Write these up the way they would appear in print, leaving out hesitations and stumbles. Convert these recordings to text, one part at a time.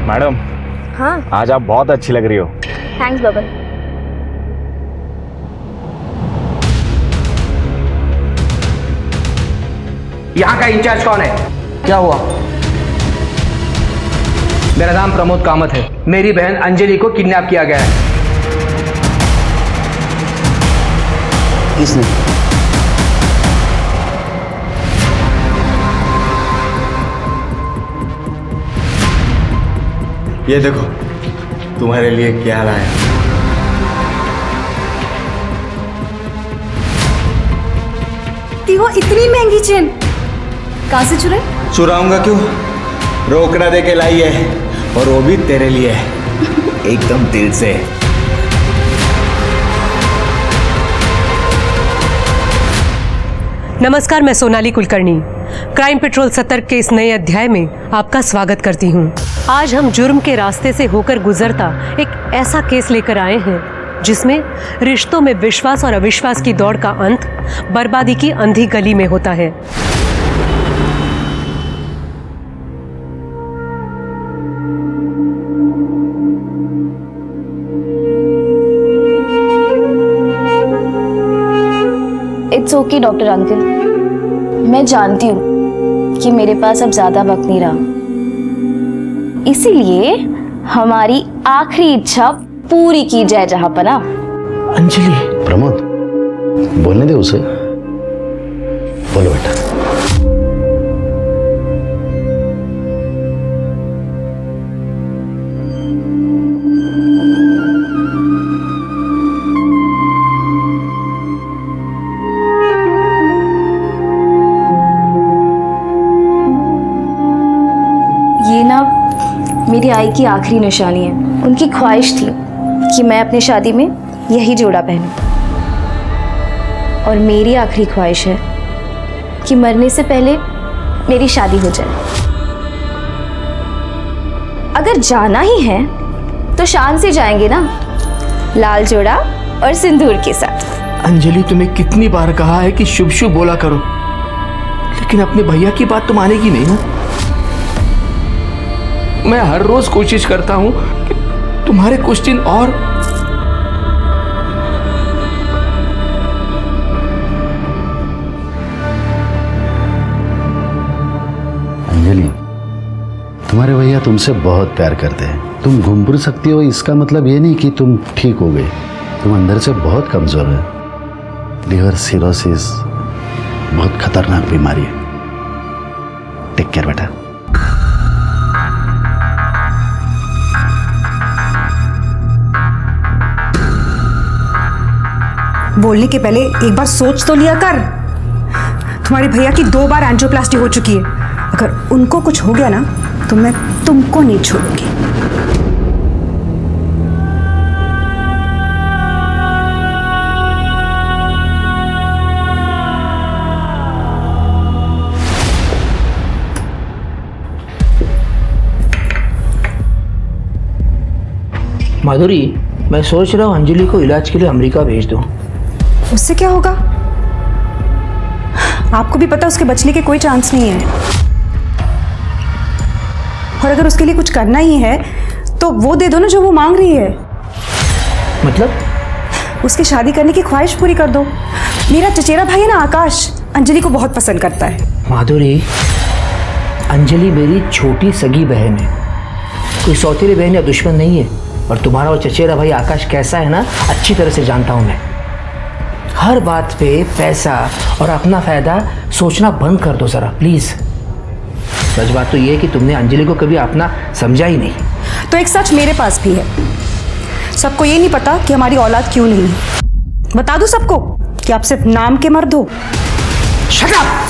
Madam, हाँ आज आप बहुत अच्छी लग रही हो। थैंक्स बबन। यहाँ का इंचार्ज कौन है? क्या हुआ? मेरा नाम प्रमोद कामत है। मेरी बहन अंजलि को किडनैप किया गया है। किसने? ये देखो तुम्हारे लिए क्या लाया। वो इतनी महंगी चेन कहाँ से चुराई? चुराऊंगा क्यों, रोकड़ा दे के लाई है, और वो भी तेरे लिए। एकदम दिल से। नमस्कार, मैं सोनाली कुलकर्णी क्राइम पेट्रोल सतर्क के इस नए अध्याय में आपका स्वागत करती हूं। आज हम जुर्म के रास्ते से होकर गुजरता एक ऐसा केस लेकर आए हैं जिसमें रिश्तों में विश्वास और अविश्वास की दौड़ का अंत बर्बादी की अंधी गली में होता है। इट्स ओके डॉक्टर अंकल, मैं जानती हूँ कि मेरे पास अब ज्यादा वक्त नहीं रहा, इसीलिए हमारी आखिरी इच्छा पूरी की जाए जहांपना। अंजलि। प्रमोद, बोलने दे उसे। बोलो बेटा। ये ना मेरी आई की आखिरी निशानी है। उनकी ख्वाहिश थी कि मैं अपनी शादी में यही जोड़ा पहनूं, और मेरी आखिरी ख्वाहिश है कि मरने से पहले मेरी शादी हो जाए। अगर जाना ही है तो शान से जाएंगे ना, लाल जोड़ा और सिंदूर के साथ। अंजलि, तुम्हें कितनी बार कहा है कि शुभ शुभ बोला करो, लेकिन अपने भैया की बात तो मानेगी नहीं ना। मैं हर रोज कोशिश करता हूं कि तुम्हारे कुछ दिन और। अंजलि, तुम्हारे भैया तुमसे बहुत प्यार करते हैं। तुम घूम फिर सकती हो, इसका मतलब ये नहीं कि तुम ठीक हो गए। तुम अंदर से बहुत कमजोर है। लिवर सिरोसिस बहुत खतरनाक बीमारी है। टेक केयर बेटा। बोलने के पहले एक बार सोच तो लिया कर। तुम्हारे भैया की 2 बार एंजियोप्लास्टी हो चुकी है। अगर उनको कुछ हो गया ना तो मैं तुमको नहीं छोड़ूंगी। माधुरी, मैं सोच रहा हूँ अंजलि को इलाज के लिए अमेरिका भेज दूँ। उससे क्या होगा? आपको भी पता उसके बचने के कोई चांस नहीं है। और अगर उसके लिए कुछ करना ही है तो वो दे दो ना जो वो मांग रही है। मतलब? उसकी शादी करने की ख्वाहिश पूरी कर दो। मेरा चचेरा भाई है ना आकाश, अंजलि को बहुत पसंद करता है। माधुरी, अंजलि मेरी छोटी सगी बहन है, कोई सौतेली बहन या दुश्मन नहीं है। और तुम्हारा और चचेरा भाई आकाश कैसा है ना, अच्छी तरह से जानता हूँ मैं। हर बात पे पैसा और अपना फायदा सोचना बंद कर दो जरा प्लीज। सच बात तो ये है कि तुमने अंजलि को कभी अपना समझा ही नहीं। तो एक सच मेरे पास भी है। सबको ये नहीं पता कि हमारी औलाद क्यों नहीं है। बता दूं सबको कि आप सिर्फ नाम के मर्द हो। Shut up!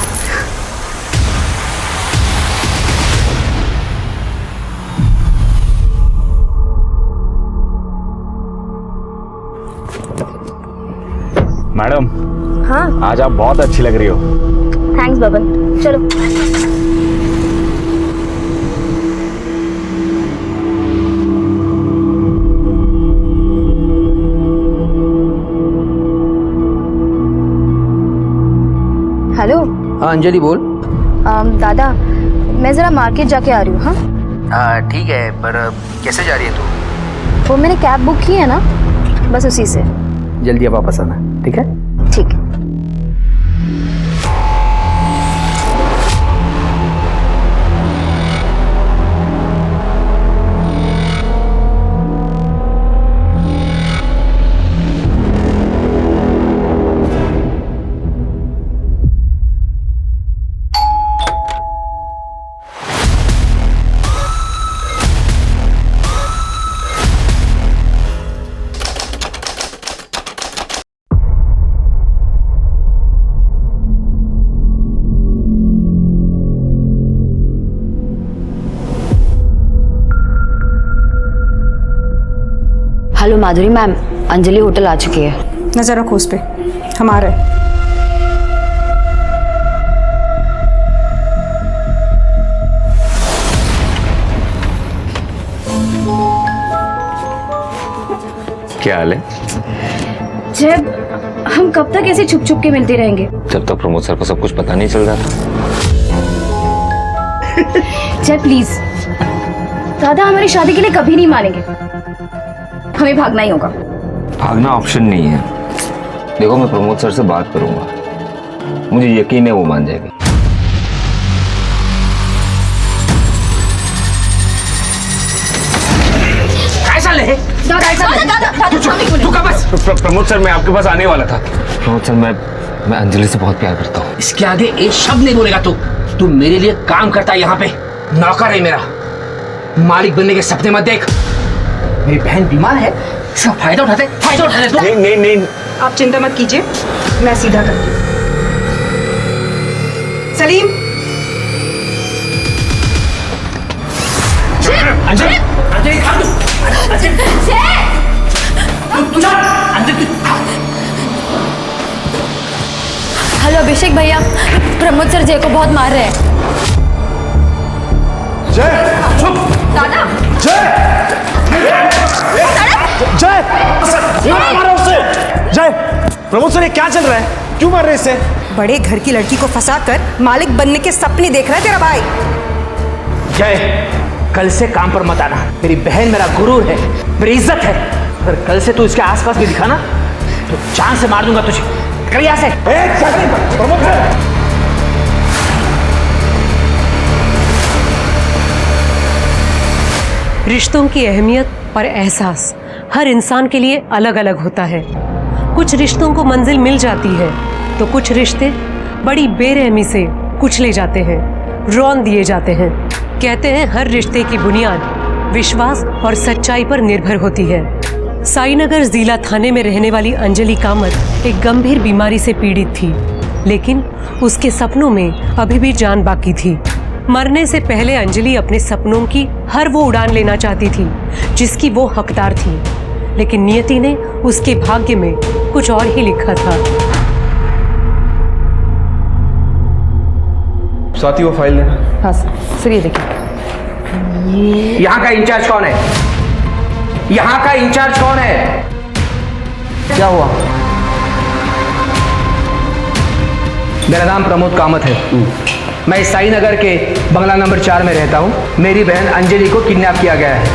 मैडम, हाँ आज आप बहुत अच्छी लग रही हो। थैंक्स बबन। चलो। हेलो। हाँ अंजलि बोल। दादा, मैं ज़रा मार्केट जाके आ रही हूँ। हाँ हाँ ठीक है, पर कैसे जा रही है तू? वो मैंने कैब बुक की है ना, बस उसी से। जल्दी अब वापस आना, ठीक है? ठीक है। हेलो माधुरी मैम, अंजलि होटल आ चुकी है। नजर रखो उस पे, हम आ रहे हैं। क्या हाल है? जब हम कब तक ऐसे छुप छुप के मिलते रहेंगे? जब तक प्रमोद सर को सब कुछ पता नहीं चल रहा था। जय प्लीज, दादा हमारी शादी के लिए कभी नहीं मानेंगे, हमें भागना ही होगा। भागना ऑप्शन नहीं है। देखो मैं प्रमोद सर से बात करूंगा, मुझे यकीन है वो मान जाएगी। प्रमोद सर मैं आपके पास आने वाला था। प्रमोद सर मैं अंजलि से बहुत प्यार करता हूँ। इसके आगे एक शब्द नहीं बोलेगा तू मेरे लिए काम करता है यहाँ पे, नौकर है मेरा। मालिक बनने के सपने मत देख। मेरी बहन बीमार है, इसका फायदा उठाते तू। नहीं आप चिंता मत कीजिए, मैं सीधा करती हूँ। सलीम, अंजलि खा तू। हेलो अभिषेक भैया, प्रमोद सर जय को बहुत मार रहे हैं। जय, प्रमोद सर ये क्या चल रहा है? क्यों मार रहे इससे? बड़े घर की लड़की को फंसाकर मालिक बनने के सपने देख रहा है तेरा भाई। जय, कल से काम पर मत आना। मेरी बहन मेरा गुरूर है, मेरी इज्जत है। अगर कल से तू इसके आसपास भी दिखा ना तो जान से मार दूंगा तुझे। कर यहाँ से। प्रमोद सर, रिश्तों की अहमियत और एहसास हर इंसान के लिए अलग अलग होता है। कुछ रिश्तों को मंजिल मिल जाती है तो कुछ रिश्ते बड़ी बेरहमी से कुचले जाते हैं, रौंद दिए जाते हैं। कहते हैं हर रिश्ते की बुनियाद विश्वास और सच्चाई पर निर्भर होती है। साईनगर जिला थाने में रहने वाली अंजलि कामत एक गंभीर बीमारी से पीड़ित थी, लेकिन उसके सपनों में अभी भी जान बाकी थी। मरने से पहले अंजलि अपने सपनों की हर वो उड़ान लेना चाहती थी जिसकी वो हकदार थी, लेकिन नियति ने उसके भाग्य में कुछ और ही लिखा था। स्वाति वो फाइल देना। हाँ सर, ये देखिए। यहाँ का इंचार्ज कौन है? यहाँ का इंचार्ज कौन है? क्या हुआ? मेरा नाम प्रमोद कामत है। मैं साईनगर के बंगला नंबर 4 में रहता हूँ। मेरी बहन अंजलि को किडनैप किया गया है।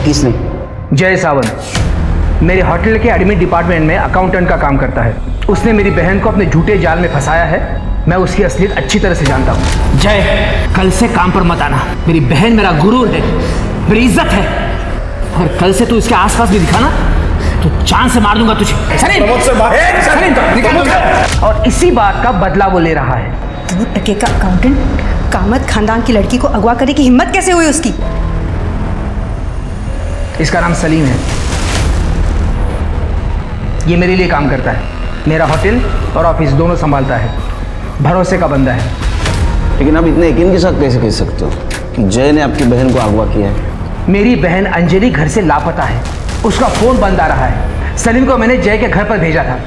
किसने? जय सावंत मेरे होटल के एडमिन डिपार्टमेंट में अकाउंटेंट का काम करता है। उसने मेरी बहन को अपने झूठे जाल में फंसाया है। मैं उसकी असलियत अच्छी तरह से जानता हूँ। जय, कल से काम पर मत आना। मेरी बहन मेरा गुरूर है, मेरी इज्जत है। और कल से तू इसके आसपास भी दिखा ना तो जान से मार दूंगा तुझे। और इसी बात का बदला वो ले रहा है। 2 टके का अकाउंटेंट कामत खानदान की लड़की को अगवा करने की हिम्मत कैसे हुई उसकी? इसका नाम सलीम है। ये मेरे लिए काम करता है, मेरा होटल और ऑफिस दोनों संभालता है। भरोसे का बंदा है। लेकिन आप इतने यकीन के साथ कैसे कह सकते हो कि जय ने आपकी बहन को अगवा किया है? मेरी बहन अंजलि घर से लापता है, उसका फोन बंद आ रहा है। सलीम को मैंने जय के घर पर भेजा था।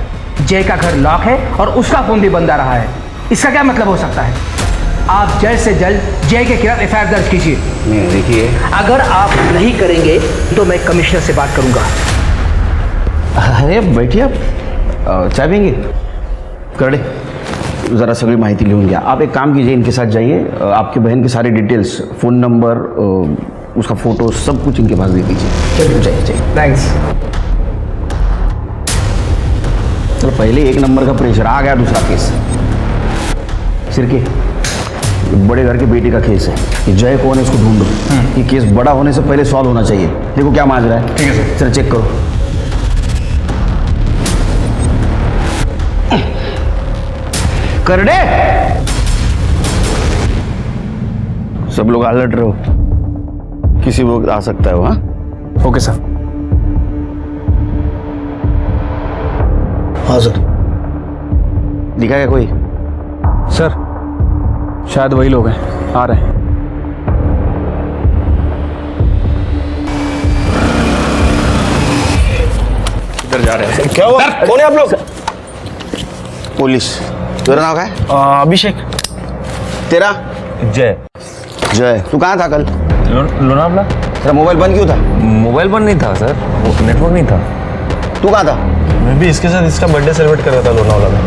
जय का घर लॉक है और उसका फोन भी बंद आ रहा है। इसका क्या मतलब हो सकता है? आप जल्द से जल्द जय के खिलाफ एफआईआर दर्ज कीजिए। नहीं देखिए, अगर आप नहीं करेंगे तो मैं कमिश्नर से बात करूंगा। अरे बैठिए, आप चाय पिएंगे? कर दे। ज़रा सगळी माहिती लिहून घ्या. आप एक काम कीजिए, इनके साथ जाइए, आपकी बहन की सारी डिटेल्स, फ़ोन नंबर, उसका फ़ोटो, सब कुछ इनके पास दे दीजिए. चलिए जाइए जाइए. थैंक्स. चलो, पहले 1 नंबर का प्रेशर आ गया. दूसरा केस सिरके, बड़े घर के बेटे का केस है. ये जय कौन है, इसको ढूंढो. ये केस बड़ा होने से पहले सॉल्व होना चाहिए. देखो क्या मांग रहा है. ठीक है सर. चलो चेक करो. कर दे. सब लोग अलर्ट रहो, किसी वक्त आ सकता है वो. हाँ, ओके सर. हाँ सर. दिखा क्या कोई? सर शायद वही लोग हैं, आ रहे हैं. इधर जा रहे हैं. क्या हुआ? कौन है आप लोग? पुलिस. तेरा नाम क्या है? अभिषेक. तेरा? जय. जय. तू कहाँ था कल? लोनावला. तेरा मोबाइल बंद क्यों था? मोबाइल बंद नहीं था सर, नेटवर्क नहीं था. तू कहाँ था? मैं भी इसके साथ इसका बर्थडे सेलिब्रेट कर रहा था लोनावला में.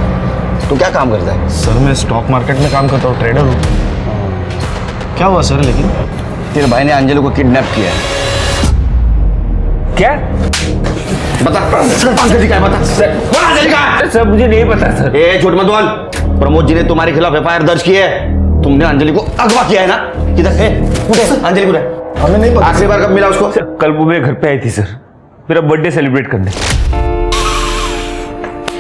तू क्या काम करता है? सर मैं स्टॉक मार्केट में काम करता हूँ, ट्रेडर हूँ. क्या हुआ सर? लेकिन तेरे भाई ने अंजलि को किडनैप किया है. क्या? बता. अंजलि का है, बता. अंजलि का है. सर मुझे नहीं पता सर. ए झूठ मत बोल. प्रमोद जी ने तुम्हारे खिलाफ एफआईआर दर्ज की है. तुमने अंजलि को अगवा किया है ना? किधर है? अंजलि को हमें नहीं पता. आखिरी बार कब मिला उसको? कल वो मेरे घर पे आई थी सर, मेरा बर्थडे सेलिब्रेट करने.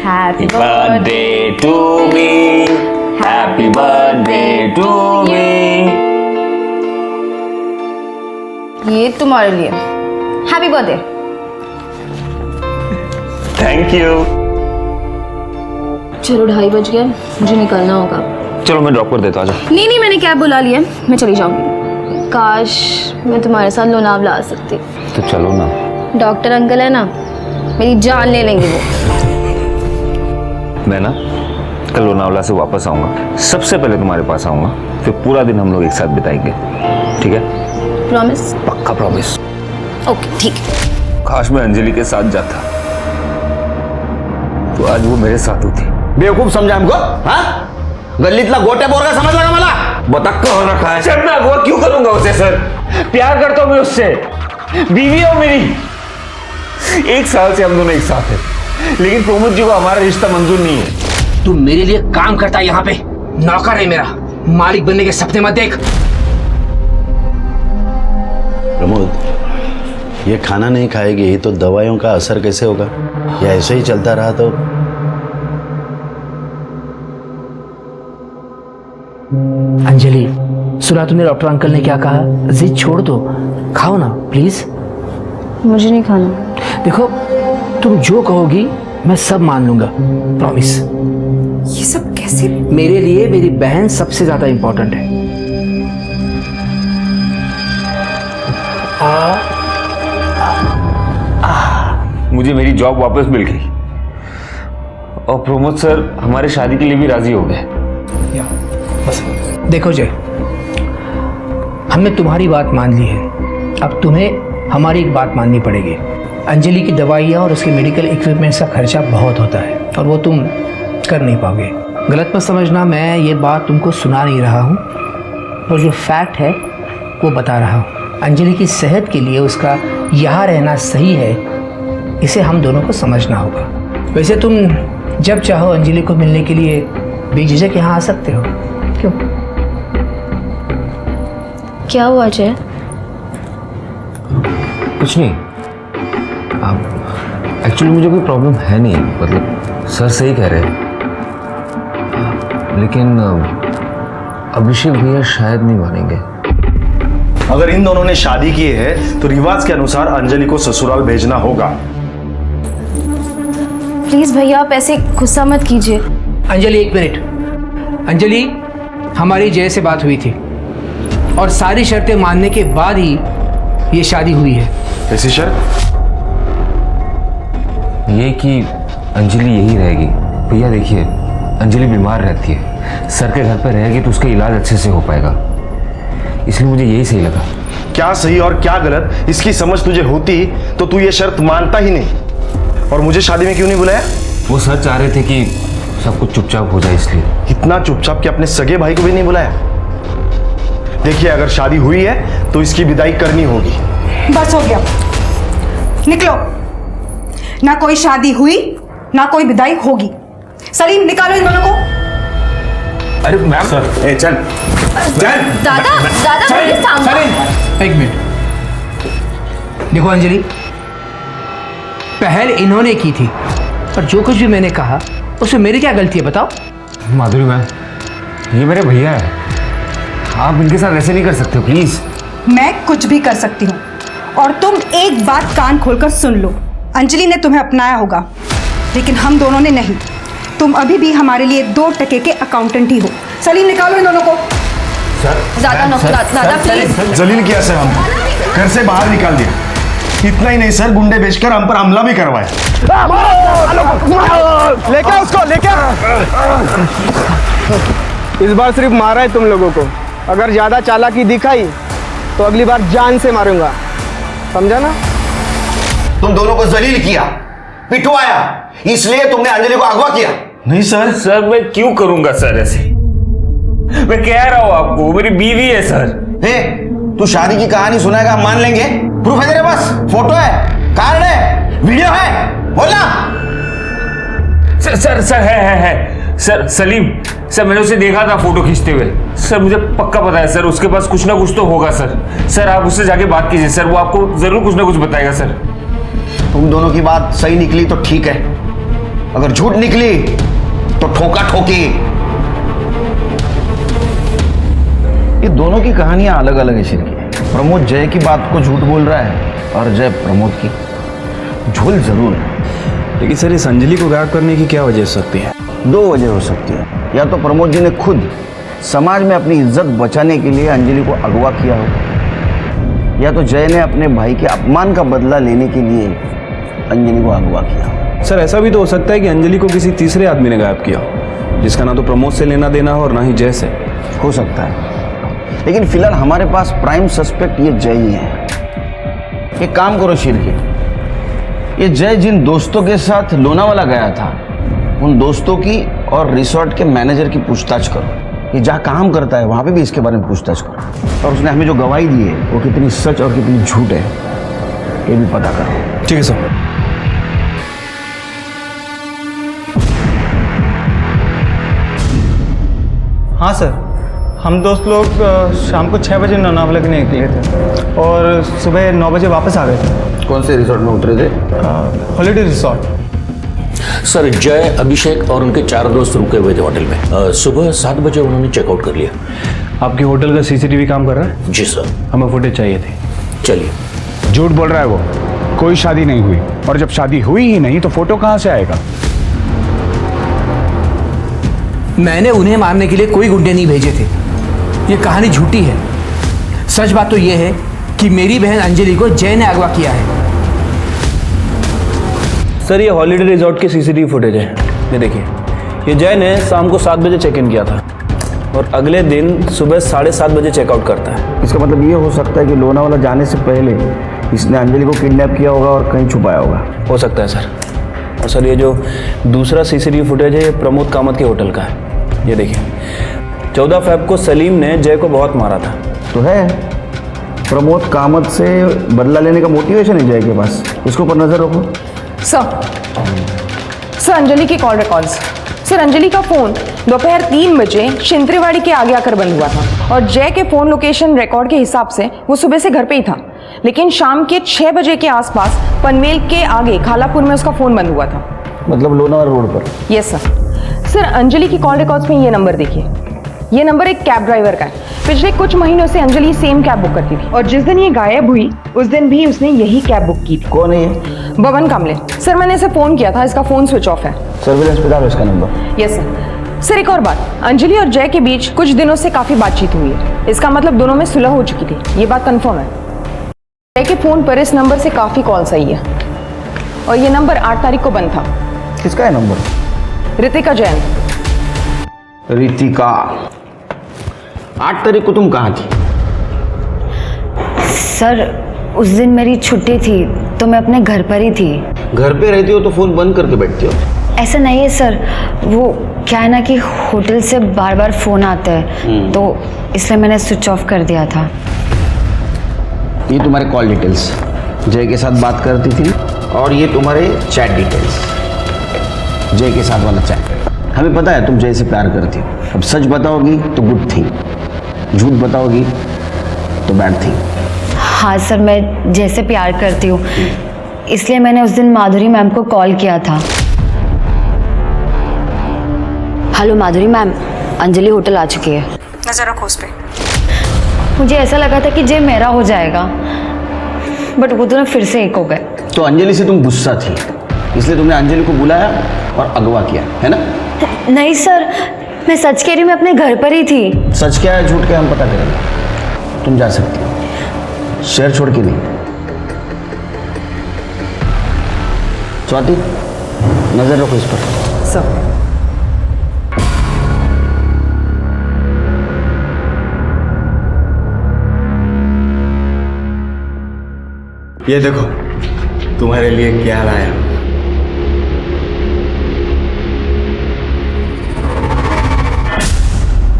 Happy birthday to me, happy birthday to me. ये तुम्हारे लिए. Happy birthday. Thank you. चलो 2:30 बज गए, मुझे निकलना होगा. चलो मैं ड्रॉप कर देता हूँ. आजा. नहीं, मैंने कैब बुला लिया, मैं चली जाऊंगी. काश मैं तुम्हारे साथ लोनावला आ सकती. तो चलो ना. डॉक्टर अंकल है ना, मेरी जान ले लेंगे वो. मैं ना कल लोनावला से वापस आऊंगा, सबसे पहले तुम्हारे पास आऊंगा, फिर पूरा दिन हम लोग एक साथ बिताएंगे. ठीक है? प्रॉमिस? पक्का प्रॉमिस. ओके ठीक है. काश मैं अंजलि के साथ जाता तो आज वो मेरे साथ होती. बेवकूफ समझा हमको? हाँ, गल्लीतला गोट्या बोरगा समजला का मला? बता कौन रखा है सर? मैं अगवा क्यों करूंगा उसे सर? प्यार करता हूं मैं उससे, बीवी है मेरी. 1 साल से हम दोनों एक साथ हैं, लेकिन प्रमोद जी को हमारा रिश्ता मंजूर नहीं है. तू मेरे लिए काम करता है यहाँ पे, नौकर है मेरा. मालिक बनने के सपने मत देख. प्रमोद, ये खाना नहीं खाएगी तो दवाइयों का असर कैसे होगा? या ऐसे ही चलता रहा तो? अंजलि, सुना तुमने डॉक्टर अंकल ने क्या कहा? जिद छोड़ दो, खाओ ना प्लीज. मुझे नहीं खाना. देखो, तुम जो कहोगी मैं सब मान लूंगा, प्रॉमिस. ये सब कैसे? मेरे लिए मेरी बहन सबसे ज्यादा इंपॉर्टेंट है. मुझे मेरी जॉब वापस मिल गई और प्रमोद सर हमारी शादी के लिए भी राजी हो गए. बस देखो जय, हमने तुम्हारी बात मान ली है, अब तुम्हें हमारी एक बात माननी पड़ेगी. अंजलि की दवाइयाँ और उसके मेडिकल इक्विपमेंट्स का खर्चा बहुत होता है और वो तुम कर नहीं पाओगे. गलत मत समझना, मैं ये बात तुमको सुना नहीं रहा हूँ, और जो फैक्ट है वो बता रहा हूँ. अंजलि की सेहत के लिए उसका यहाँ रहना सही है, इसे हम दोनों को समझना होगा. वैसे तुम जब चाहो अंजलि को मिलने के लिए बेझिझक यहाँ आ सकते हो. क्यों? क्या हुआ जय? कुछ नहीं. एक्चुअली मुझे कोई प्रॉब्लम है नहीं, मतलब सर सही कह रहे हैं, लेकिन अभिषेक भैया शायद नहीं मानेंगे. अगर इन दोनों ने शादी की है तो रिवाज के अनुसार अंजलि को ससुराल भेजना होगा. प्लीज भैया, आप ऐसे गुस्सा मत कीजिए. अंजलि एक मिनट. अंजलि, हमारी जय से बात हुई थी और सारी शर्तें मानने के बाद ही ये शादी हुई है. ऐसी शर्त? ये कि अंजलि यही रहेगी. भैया देखिए, अंजलि बीमार रहती है, सर के घर पर रहेगी तो उसका इलाज अच्छे से हो पाएगा, इसलिए मुझे यही सही लगा. क्या सही और क्या गलत इसकी समझ तुझे होती तो तू ये शर्त मानता ही नहीं. और मुझे शादी में क्यों नहीं बुलाया? वो सर चाह रहे थे कि सब कुछ चुपचाप हो जाए, इसलिए. इतना चुपचाप कि अपने सगे भाई को भी नहीं बुलाया। देखिए, अगर शादी हुई है तो इसकी विदाई करनी होगी। बस हो गया, निकलो। ना कोई शादी हुई ना कोई विदाई होगी। सलीम, निकालो इन दोनों को। अरे मैम सर, चल चल। दादा प्लीज थामो। एक मिनट, देखो अंजलि, पहल इन्होंने की थी और जो कुछ भी मैंने कहा उसमें मेरी क्या गलती है बताओ? माधुरी मैम, ये मेरे भैया है, आप इनके साथ ऐसे नहीं कर सकते प्लीज। मैं कुछ भी कर सकती हूँ, और तुम एक बात कान खोलकर सुन लो। अंजलि ने तुम्हें अपनाया होगा, लेकिन हम दोनों ने नहीं। तुम अभी भी हमारे लिए 2 टके के अकाउंटेंट ही हो। सलीम, निकालो इन दोनों को। दादा प्लीज। जलील किया सर, हम घर से बाहर निकाल दिया। इतना ही नहीं सर, गुंडे बेचकर हम पर हमला भी करवाया। लेके उसको, लेके। इस बार सिर्फ मारा है तुम लोगों को, अगर ज्यादा चालाकी दिखाई तो अगली बार जान से मारूंगा, समझा ना? तुम दोनों को जलील किया, पिटवाया, इसलिए तुमने अंजलि को अगवा किया। नहीं सर। सर मैं क्यों करूंगा सर ऐसे? मैं कह रहा हूं आपको, मेरी बीवी है सर। तू शादी की कहानी सुनाएगा, हम मान लेंगे। प्रूफ है तेरे पास? फोटो है, कार्ड है, वीडियो है, बोलना। सर है सर। सलीम सर, मैंने उसे देखा था फोटो खींचते हुए। सर मुझे पक्का पता है सर, उसके पास कुछ ना कुछ तो होगा सर। सर आप उससे जाके बात कीजिए सर, वो आपको जरूर कुछ ना कुछ बताएगा सर। तुम दोनों की बात सही निकली तो ठीक है, अगर झूठ निकली तो ठोका ठोकी। ये दोनों की कहानियां अलग अलग है शिरकी। प्रमोद जय की बात को झूठ बोल रहा है और जय प्रमोद की। झूल जरूर है, लेकिन सर, इस अंजलि को गायब करने की क्या वजह हो सकती है? 2 वजह हो सकती है। या तो प्रमोद जी ने खुद समाज में अपनी इज्जत बचाने के लिए अंजलि को अगवा किया हो, या तो जय ने अपने भाई के अपमान का बदला लेने के लिए अंजलि को अगवा किया हो। सर, ऐसा भी तो हो सकता है कि अंजलि को किसी तीसरे आदमी ने गायब किया हो, जिसका ना तो प्रमोद से लेना देना हो और ना ही जय से। हो सकता है, लेकिन फिलहाल हमारे पास प्राइम सस्पेक्ट ये जय ही है। एक काम करो शिरकी, ये जय जिन दोस्तों के साथ लोनावाला गया था, उन दोस्तों की और रिसोर्ट के मैनेजर की पूछताछ करो। ये जहाँ काम करता है वहाँ पे भी इसके बारे में पूछताछ करो, और उसने हमें जो गवाही दी है वो कितनी सच और कितनी झूठ है ये भी पता करो। ठीक है सर। हाँ सर, हम दोस्त लोग शाम को 6 बजे लोनावाला के लिए निकले थे और सुबह 9 बजे वापस आ गए थे। कौन से रिसोर्ट में उतरे थे? Holiday resort. सर, जय, अभिषेक और उनके 4 दोस्त रुके हुए थे होटल में। सुबह 7 बजे उन्होंने चेकआउट कर लिया। आपके होटल का सीसीटीवी काम कर रहा है? जी सर। हमें फुटेज चाहिए थी। चलिए। झूठ बोल रहा है वो, कोई शादी नहीं हुई, और जब शादी हुई ही नहीं तो फोटो कहां से आएगा? मैंने उन्हें मारने के लिए कोई गुंडे नहीं भेजे थे। ये कहानी झूठी है। सच बात तो ये है कि मेरी बहन अंजलि को जय ने अगवा किया है। सर, ये हॉलीडे रिजॉर्ट की सीसीटीवी फुटेज है, ये देखिए। ये जय ने शाम को 7 बजे चेक इन किया था और अगले दिन सुबह 7:30 बजे चेकआउट करता है। इसका मतलब ये हो सकता है कि लोनावाला जाने से पहले इसने अंजलि को किडनैप किया होगा और कहीं छुपाया होगा। हो सकता है सर। और सर, ये जो दूसरा सीसीटीवी फुटेज है, ये प्रमोद कामत के होटल का है, ये देखिए। 14 फ़रवरी को सलीम ने जय को बहुत मारा था। तो है, प्रमोद कामत से बदला लेने का मोटिवेशन है जय के पास। इसके ऊपर नजर रखो। सर, अंजलि के कॉल रिकॉर्ड्स। सर, अंजलि का फोन दोपहर 3 बजे शिंत्रेवाड़ी के आगे आकर बंद हुआ था, और जय के फोन लोकेशन रिकॉर्ड के हिसाब से वो सुबह से घर पे ही था, लेकिन शाम के 6 बजे के आसपास पनवेल के आगे खालापुर में उसका फोन बंद हुआ था। मतलब लोनावाला रोड पर? Yes sir. सर, अंजलि की कॉल रिकॉर्ड्स में ये नंबर देखिए। ये नंबर एक कैब ड्राइवर का है। पिछले कुछ महीनों से अंजलि सेम कैब बुक करती थी, और जिस दिन ये गायब हुई उस दिन भी उसने यही कैब बुक की थी। कौन है ये? बबन कामले। सर, मैंने इसे फोन किया था, इसका फोन स्विच ऑफ है। सर्विलेंस पे डालो इसका नंबर। Yes sir. सर, एक और बात, अंजलि और जय के बीच कुछ दिनों से काफी बातचीत हुई है। इसका मतलब दोनों में सुलह हो चुकी थी, ये बात कंफर्म है। जय के फोन पर इस नंबर से काफी कॉल्स आई है, और ये नंबर 8 तारीख को बंद था। किसका है नंबर? रितिका जैन। रितिका, 8 तारीख को तुम कहाँ थी? सर, उस दिन मेरी छुट्टी थी तो मैं अपने घर पर ही थी। घर पे रहती हो तो फोन बंद करके बैठती हो? ऐसा नहीं है सर, वो क्या है ना कि होटल से बार बार फ़ोन आता है तो इसलिए मैंने स्विच ऑफ कर दिया था। ये तुम्हारे कॉल डिटेल्स, जय के साथ बात करती थी, और ये तुम्हारे चैट डिटेल्स, जय के साथ वाला चैट। हमें पता है तुम जय से प्यार करती हो। अब सच बताओगी तो गुड थिंग, झूठ बताओगी तो बैड थिंग। हाँ सर, मैं जय से प्यार करती हूँ, इसलिए मैंने उस दिन माधुरी मैम को कॉल किया था। हेलो माधुरी मैम, अंजलि होटल आ चुकी है। नजर रखो उस पे। मुझे ऐसा लगा था कि जय मेरा हो जाएगा, बट वो दोनों फिर से एक हो गए। तो अंजलि से तुम गुस्सा थी, इसलिए तुमने अंजलि को बुलाया और अगवा किया, है ना? नहीं सर, मैं सच कह रही हूँ, मैं अपने घर पर ही थी। सच क्या है झूठ क्या हम पता करेंगे। तुम जा सकती हो, शहर छोड़ के नहीं। स्वाति, नजर रखो इस पर। सब ये देखो तुम्हारे लिए क्या लाया।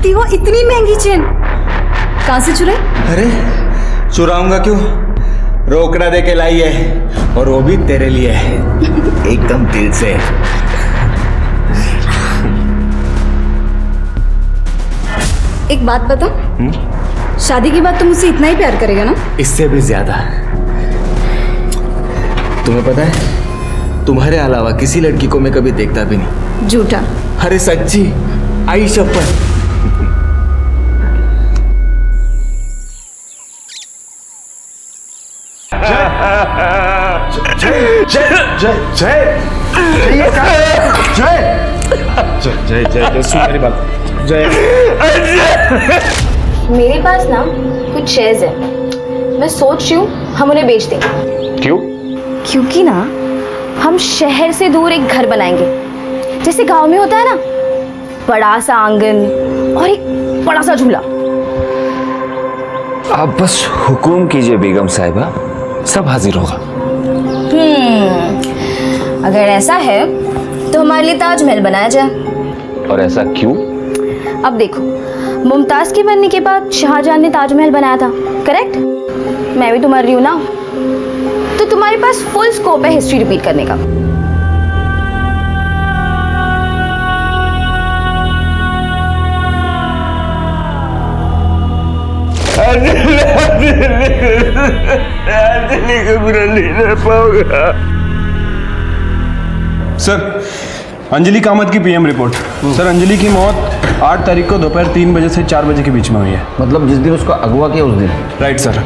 वो इतनी महंगी चेन कहाँ से चुराई? अरे चुराऊंगा क्यों, रोकड़ा दे के लाई है, और वो भी तेरे लिए है, एकदम दिल से। एक बात बता, शादी के बाद तुम मुझसे इतना ही प्यार करेगा ना? इससे भी ज्यादा। तुम्हें पता है, तुम्हारे अलावा किसी लड़की को मैं कभी देखता भी नहीं। झूठा। अरे सच्ची, आई शपथ। जय जय जय जय जय सुन मेरी बात। जय, मेरे पास ना कुछ शेयर्स है, मैं सोच रही हूँ हम उन्हें बेच दें। क्यों? क्योंकि ना हम शहर से दूर एक घर बनाएंगे, जैसे गांव में होता है ना, बड़ा सा आंगन और एक बड़ा सा झूला। आप बस हुकुम कीजिए बेगम साहिबा, सब हाजिर होगा। अगर ऐसा है तो हमारे लिए ताजमहल बनाया जाए। और ऐसा क्यों? अब देखो, मुमताज के बनने के बाद शाहजहां ने ताजमहल बनाया था, करेक्ट? मैं भी तुम्हारी हूं ना, तो तुम्हारे पास फुल स्कोप है हिस्ट्री रिपीट करने का। अंजलि को बुरा नहीं रह पाऊंगा। सर, अंजलि कामत की पीएम रिपोर्ट। सर, अंजलि की मौत 8 तारीख को दोपहर 3 बजे से 4 बजे के बीच में हुई है। मतलब जिस दिन उसको अगवा किया उस दिन? Right sir.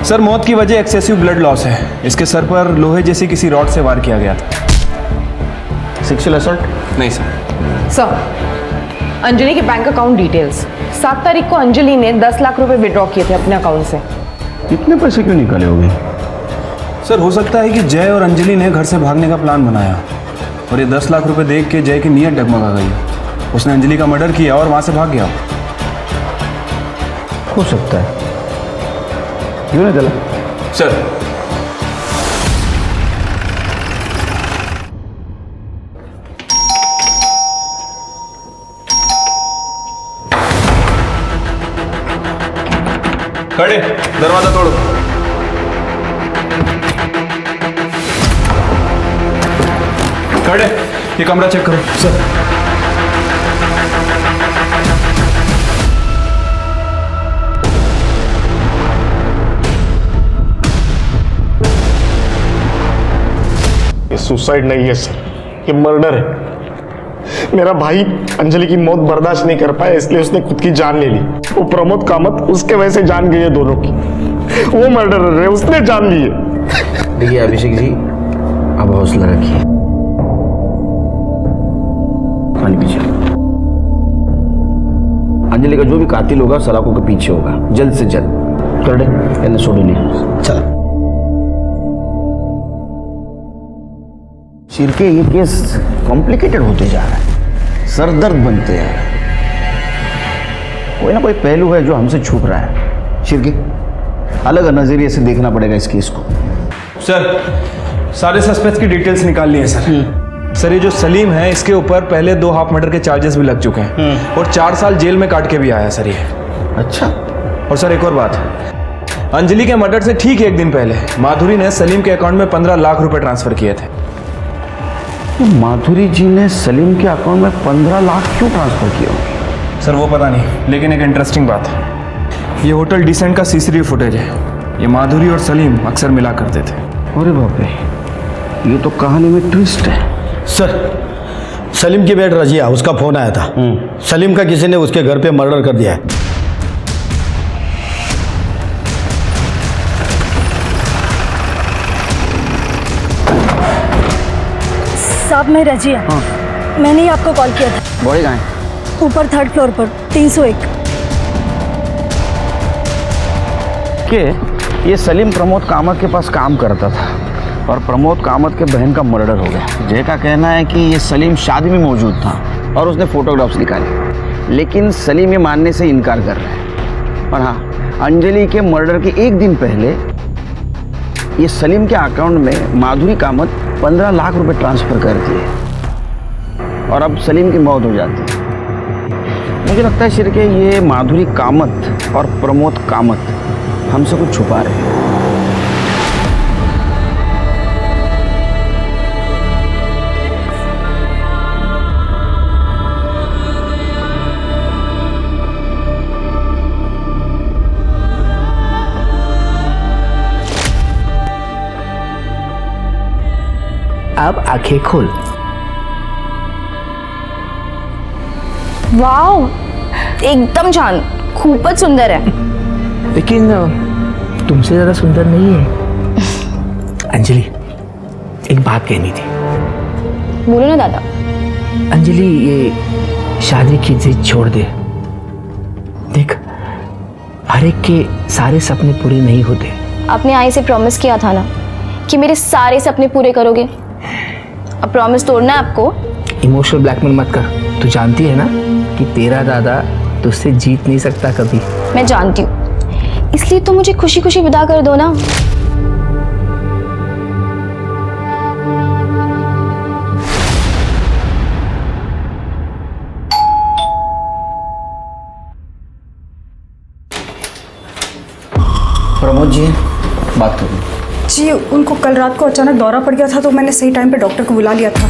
सर, मौत की वजह एक्सेसिव ब्लड लॉस है। इसके सर पर लोहे जैसी किसी रॉड से वार किया गया था। Sexual assault? नहीं सर। सर, अंजलि के बैंक अकाउंट डिटेल्स। 7 तारीख को अंजलि ने 10 लाख रुपए विड्रॉ किए थे अपने अकाउंट से। इतने पैसे क्यों निकाले होंगे? सर, हो सकता है कि जय और अंजलि ने घर से भागने का प्लान बनाया, और ये 10 लाख रुपए देख के जय की नीयत डगमगा गई। उसने अंजलि का मर्डर किया और वहां से भाग गया। हो सकता है। क्यों नहीं चला? सर, खड़े, दरवाजा तोड़ो। खड़े, ये कमरा चेक करो। सर, ये सुसाइड नहीं है सर, ये मर्डर है। मेरा भाई अंजलि की मौत बर्दाश्त नहीं कर पाया, इसलिए उसने खुद की जान ले ली। वो प्रमोद कामत उसके वजह से जान गई है दोनों की। वो मर्डरर है, उसने जान ली है। देखिए अभिषेक जी, अब हौसला रखिए, पानी पीछे। अंजलि का जो भी कातिल होगा सलाखों के पीछे होगा, जल्द से जल्द कर दे। छोड़ो नहीं, चल। शिरके, ये केस कॉम्प्लिकेटेड होते जा रहा है, सरदर्द बनते जा रहा है। कोई ना कोई पहलू है जो हमसे छुप रहा है। शिरके, अलग नजरिए से देखना पड़ेगा इस केस को। सर, सारे सस्पेक्ट्स की डिटेल्स निकाल ली है सर। सर ये जो सलीम है इसके ऊपर पहले 2 हाफ मर्डर के चार्जेस भी लग चुके हैं और 4 साल जेल में काट के भी आया सर ये। अच्छा। और सर एक और बात, अंजलि के मर्डर से ठीक 1 दिन पहले माधुरी ने सलीम के अकाउंट में 15 लाख रुपए ट्रांसफर किए थे। माधुरी जी ने सलीम के अकाउंट में 15 लाख क्यों ट्रांसफर किए होंगे? सर वो पता नहीं, लेकिन एक इंटरेस्टिंग बात है, ये होटल डिसेंट का सीसीटीवी फुटेज है। ये माधुरी और सलीम अक्सर मिला करते थे। अरे बाप रे, ये तो कहानी में ट्विस्ट है। सर सलीम की बेट रजिया, उसका फोन आया था। सलीम का किसी ने उसके घर पे मर्डर कर दिया है। साहब मैं रजिया। मैंने ही आपको कॉल किया था। बॉडी कहाँ है? ऊपर 3rd फ्लोर पर 301। कि ये सलीम प्रमोद कामत के पास काम करता था और प्रमोद कामत के बहन का मर्डर हो गया। जय का कहना है कि ये सलीम शादी में मौजूद था और उसने फोटोग्राफ्स निकाले, लेकिन सलीम ये मानने से इनकार कर रहा है। और हाँ, अंजलि के मर्डर के 1 दिन पहले ये सलीम के अकाउंट में माधुरी कामत 15 लाख रुपए ट्रांसफर कर दिए और अब सलीम की मौत हो जाती है। मुझे लगता है शिरके ये माधुरी कामत और प्रमोद कामत हमसे कुछ छुपा रहे हैं। अब आंखें खोल। वाओ, एकदम छान, खूपच सुंदर है। लेकिन तुमसे ज़्यादा सुंदर नहीं है। अंजलि, एक बात कहनी थी। बोलो ना दादा। अंजलि, ये शादी की जिद छोड़ दे। देख, हर एक के सारे सपने पूरे नहीं होते। आपने आई से प्रॉमिस किया था ना कि मेरे सारे सपने पूरे करोगे। अब प्रॉमिस तोड़ना है आपको। इमोशनल ब्लैकमेल मत कर। तू जानती है ना कि तेरा दादा तुझसे जीत नहीं सकता कभी। मैं जानती हूँ, इसलिए तो मुझे खुशी खुशी विदा कर दो ना। प्रमोद जी, बात करूँ जी। उनको कल रात को अचानक दौरा पड़ गया था तो मैंने सही टाइम पे डॉक्टर को बुला लिया था।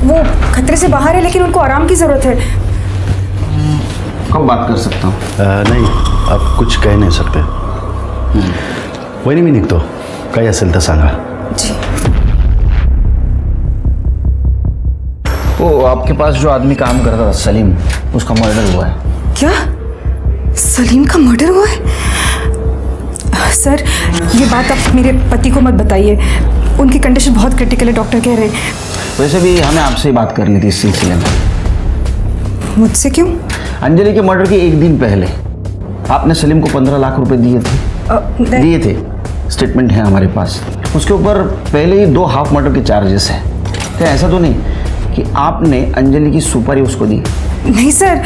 वो खतरे से बाहर है, लेकिन उनको आराम की ज़रूरत है। कब बात कर सकता हूँ? नहीं, अब कुछ कह नहीं सकते। वही मी निघतो, काही असेल तर सांगा। जी। वो आपके पास जो आदमी काम करता था सलीम, उसका मर्डर हुआ है। क्या? सलीम का मर्डर हुआ है? सर, ये बात आप मेरे पति को मत बताइए। उनकी कंडीशन बहुत क्रिटिकल है, डॉक्टर कह रहे हैं। वैसे भी हमें आपसे ही बात करनी थी इस सिलसिले में। मुझसे क्यों? अंजलि के मर्डर के 1 दिन पहले आपने सलीम को 15 लाख रुपए दिए थे। स्टेटमेंट है हमारे पास। उसके ऊपर पहले ही 2 हाफ मर्डर के चार्जेस हैं। क्या ऐसा तो नहीं कि आपने अंजलि की सुपारी उसको दी? नहीं सर,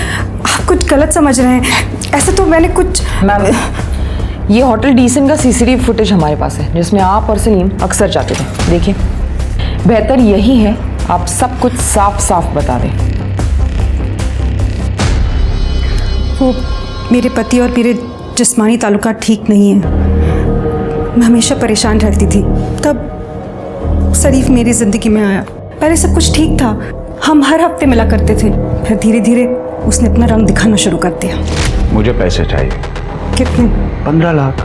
आप कुछ गलत समझ रहे हैं। ऐसा तो मैंने कुछ। मैम, ये होटल डिसेंट का सीसीटीवी फुटेज हमारे पास है जिसमें आप और सलीम अक्सर जाते थे। देखिए, बेहतर यही है आप सब कुछ साफ साफ बता दें। वो मेरे पति और मेरे जिस्मानी ताल्लुकात ठीक नहीं है। मैं हमेशा परेशान रहती थी। तब शरीफ मेरी ज़िंदगी में आया। पहले सब कुछ ठीक था, हम हर हफ्ते मिला करते थे। फिर धीरे धीरे उसने अपना रंग दिखाना शुरू कर दिया। मुझे पैसे चाहिए। कितने? 15 लाख।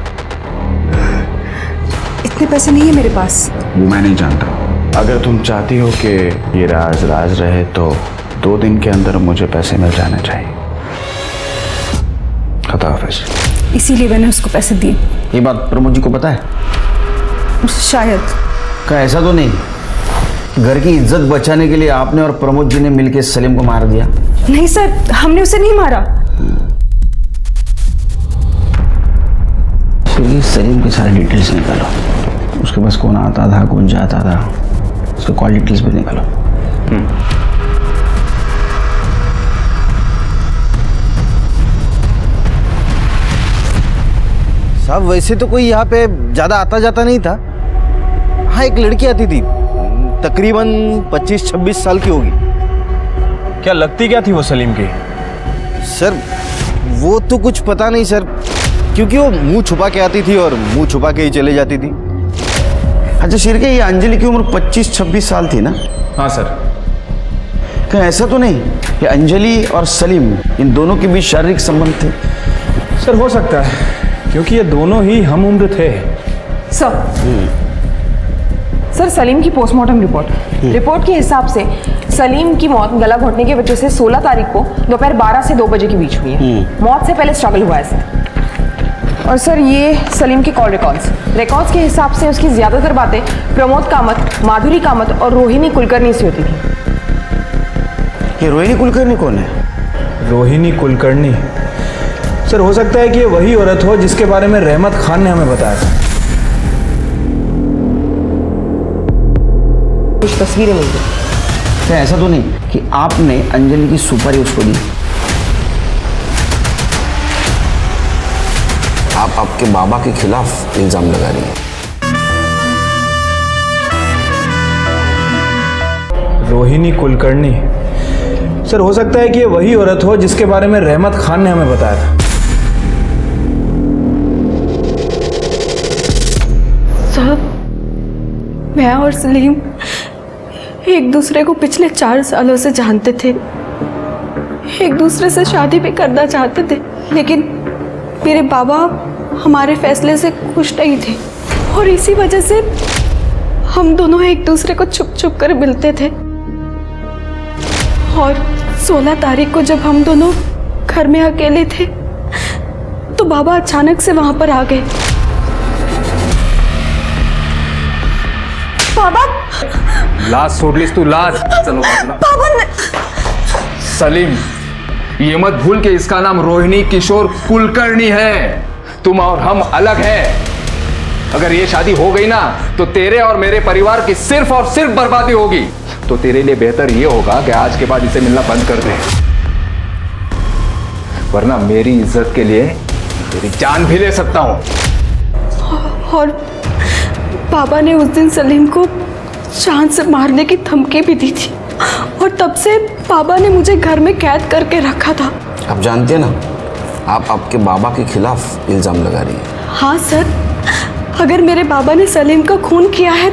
इतने पैसे नहीं है मेरे पास। वो मैं नहीं जानता। अगर तुम चाहती हो कि ये राज राज रहे तो 2 दिन के अंदर मुझे पैसे मिल जाने चाहिए। खुदा हाफिज़। इसीलिए मैंने उसको पैसे दिए। ये बात प्रमोद जी को पता है? शायद। क्या ऐसा तो नहीं घर की इज्जत बचाने के लिए आपने और प्रमोद जी ने मिलकर सलीम को मार दिया? नहीं सर, हमने उसे नहीं मारा। सलीम की सारी डिटेल्स निकालो। उसके पास कौन आता था, कौन जाता था, उसके कॉल डिटेल्स भी निकालो। साहब, वैसे तो कोई यहाँ पे ज़्यादा आता जाता नहीं था। हाँ, एक लड़की आती थी, तकरीबन 25-26 साल की होगी। क्या लगती क्या थी वो सलीम की? सर वो तो कुछ पता नहीं सर, क्योंकि वो मुंह छुपा के आती थी और मुंह छुपा के ही चले जाती थी। अच्छा शिरके, ये अंजलि की उम्र 25-26 साल थी ना? हाँ सर। कहीं ऐसा तो नहीं कि अंजलि और सलीम इन दोनों के बीच शारीरिक संबंध थे? सर हो सकता है, क्योंकि ये दोनों ही हम उम्र थे। सर सलीम की पोस्टमार्टम रिपोर्ट के हिसाब से सलीम की मौत गला घोटने की वजह से 16 तारीख को दोपहर 12 से 2 बजे के बीच हुई है। मौत से पहले स्ट्रगल हुआ है सर। और सर ये सलीम के कॉल रिकॉर्ड्स के हिसाब से उसकी ज्यादातर बातें प्रमोद कामत, माधुरी कामत और रोहिणी कुलकर्णी से होती थी। ये रोहिणी कुलकर्णी कौन है? रोहिणी कुलकर्णी सर हो सकता है कि ये वही औरत हो जिसके बारे में रहमत खान ने हमें बताया था। कुछ तस्वीरें मिल गई। क्या ऐसा तो नहीं कि आपने अंजलि की सुपारी उसको दी? आप आपके बाबा के खिलाफ इल्जाम लगा रही हैं। रोहिणी कुलकर्णी सर हो सकता है कि ये वही औरत हो जिसके बारे में रहमत खान ने हमें बताया था। साहब मैं और सलीम एक दूसरे को पिछले 4 सालों से जानते थे, एक दूसरे से शादी भी करना चाहते थे, लेकिन मेरे बाबा हमारे फैसले से खुश नहीं थे और इसी वजह से हम दोनों एक दूसरे को छुप छुप कर मिलते थे। और 16 तारीख को जब हम दोनों घर में अकेले थे तो बाबा अचानक से वहां पर आ गए। बाबा लाज सोडलीस तू, लाज। चलो बाबा सलीम, ये मत भूल के इसका नाम रोहिणी किशोर कुलकर्णी है। तुम और हम अलग हैं। अगर ये शादी हो गई ना तो तेरे और मेरे परिवार की सिर्फ और सिर्फ बर्बादी होगी। तो तेरे लिए बेहतर ये होगा कि आज के बाद इसे मिलना बंद कर दे, वरना मेरी इज्जत के लिए तेरी जान भी ले सकता हूं। और बाबा ने उस दिन सलीम को जान से मारने की धमकी भी दी थी और तब से बाबा ने मुझे घर में कैद करके रखा था। आप जानते हैं ना, आप आपके बाबा के खिलाफ इल्जाम लगा रही हैं। हाँ सर, अगर मेरे बाबा ने सलीम का खून किया है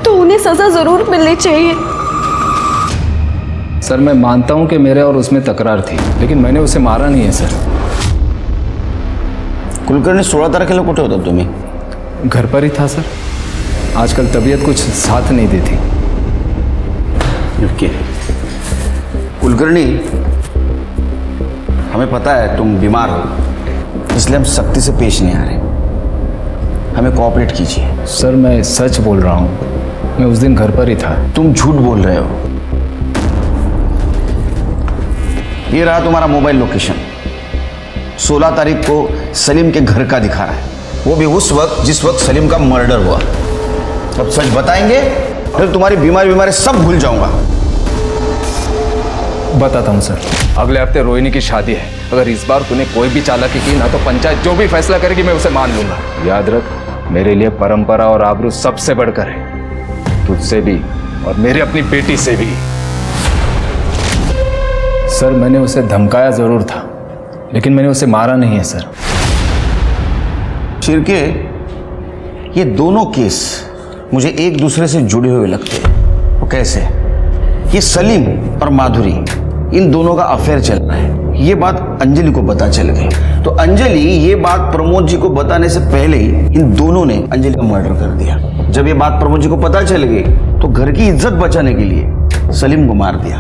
तो उन्हें सजा जरूर मिलनी चाहिए। सर मैं मानता हूं कि मेरे और उसमें तकरार थी, लेकिन मैंने उसे मारा नहीं है सर। कुलकर्णी 16 तारीख को कुठे होता तुम्ही? घर पर ही था सर। आजकल तबीयत कुछ साथ नहीं देती। ओके कुलकर्णी, हमें पता है तुम बीमार हो, इसलिए हम सख्ती से पेश नहीं आ रहे। हमें कोऑपरेट कीजिए। सर मैं सच बोल रहा हूँ, मैं उस दिन घर पर ही था। तुम झूठ बोल रहे हो। ये रहा तुम्हारा मोबाइल लोकेशन, 16 तारीख को सलीम के घर का दिखा रहा है, वो भी उस वक्त जिस वक्त सलीम का मर्डर हुआ। अब सच बताएंगे फिर तुम्हारी बीमारी सब भूल जाऊंगा। बताता हूँ सर। अगले हफ्ते रोहिणी की शादी है। अगर इस बार तूने कोई भी चालाकी की ना तो पंचायत जो भी फैसला करेगी मैं उसे मान लूंगा। याद रख, मेरे लिए परंपरा और आबरू सबसे बढ़कर है, तुझसे भी और मेरी अपनी बेटी से भी। सर मैंने उसे धमकाया जरूर था, लेकिन मैंने उसे मारा नहीं है सर। शिरके, ये दोनों केस मुझे एक दूसरे से जुड़े हुए लगते हैं। वो कैसे? ये सलीम और माधुरी, इन दोनों का अफेयर चल रहा है। ये बात अंजलि को पता चल गई, तो अंजलि ये बात प्रमोद जी को बताने से पहले ही इन दोनों ने अंजलि का मर्डर कर दिया। जब ये बात प्रमोद जी को पता चल गई तो घर की इज्जत बचाने के लिए सलीम को मार दिया।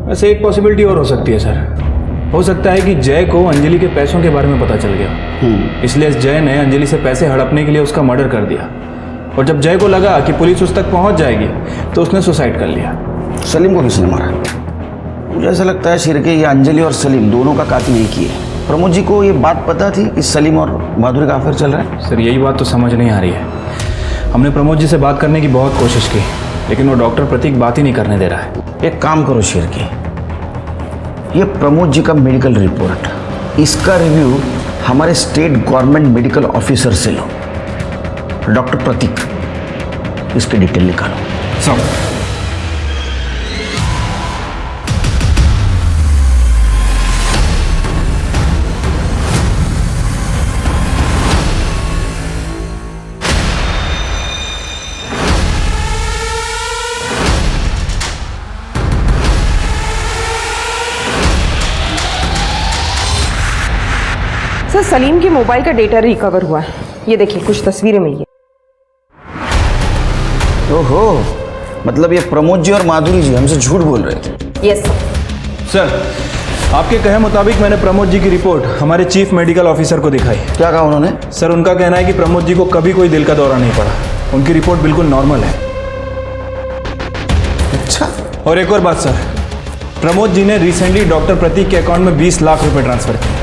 वैसे एक पॉसिबिलिटी और हो सकती है सर। हो सकता है कि जय को अंजलि के पैसों के बारे में पता चल गया, इसलिए जय ने अंजलि से पैसे हड़पने के लिए उसका मर्डर कर दिया। और जब जय को लगा कि पुलिस उस तक पहुंच जाएगी तो उसने सुसाइड कर लिया। सलीम को किसने मारा? मुझे ऐसा लगता है शिरके, ये अंजलि और सलीम दोनों का कातिल एक ही है। प्रमोद जी को ये बात पता थी कि सलीम और माधुरी का अफेयर चल रहा है? सर यही बात तो समझ नहीं आ रही है। हमने प्रमोद जी से बात करने की बहुत कोशिश की, लेकिन वो डॉक्टर प्रतीक बात ही नहीं करने दे रहा है। एक काम करो शिरके, ये प्रमोद जी का मेडिकल रिपोर्ट, इसका रिव्यू हमारे स्टेट गवर्नमेंट मेडिकल ऑफिसर से लो। डॉक्टर प्रतीक, इसकी डिटेल निकालो। सब सर सलीम के मोबाइल का डेटा रिकवर हुआ है। ये देखिए कुछ तस्वीरें मिली है। ओहो, मतलब ये प्रमोद जी और माधुरी जी हमसे झूठ बोल रहे थे। यस सर, आपके कहे मुताबिक मैंने प्रमोद जी की रिपोर्ट हमारे चीफ मेडिकल ऑफिसर को दिखाई। क्या कहा उन्होंने? सर, उनका कहना है कि प्रमोद जी को कभी कोई दिल का दौरा नहीं पड़ा। उनकी रिपोर्ट बिल्कुल नॉर्मल है। अच्छा। और एक और बात सर, प्रमोद जी ने रिसेंटली डॉक्टर प्रतीक के अकाउंट में 20 लाख रुपए ट्रांसफर किए।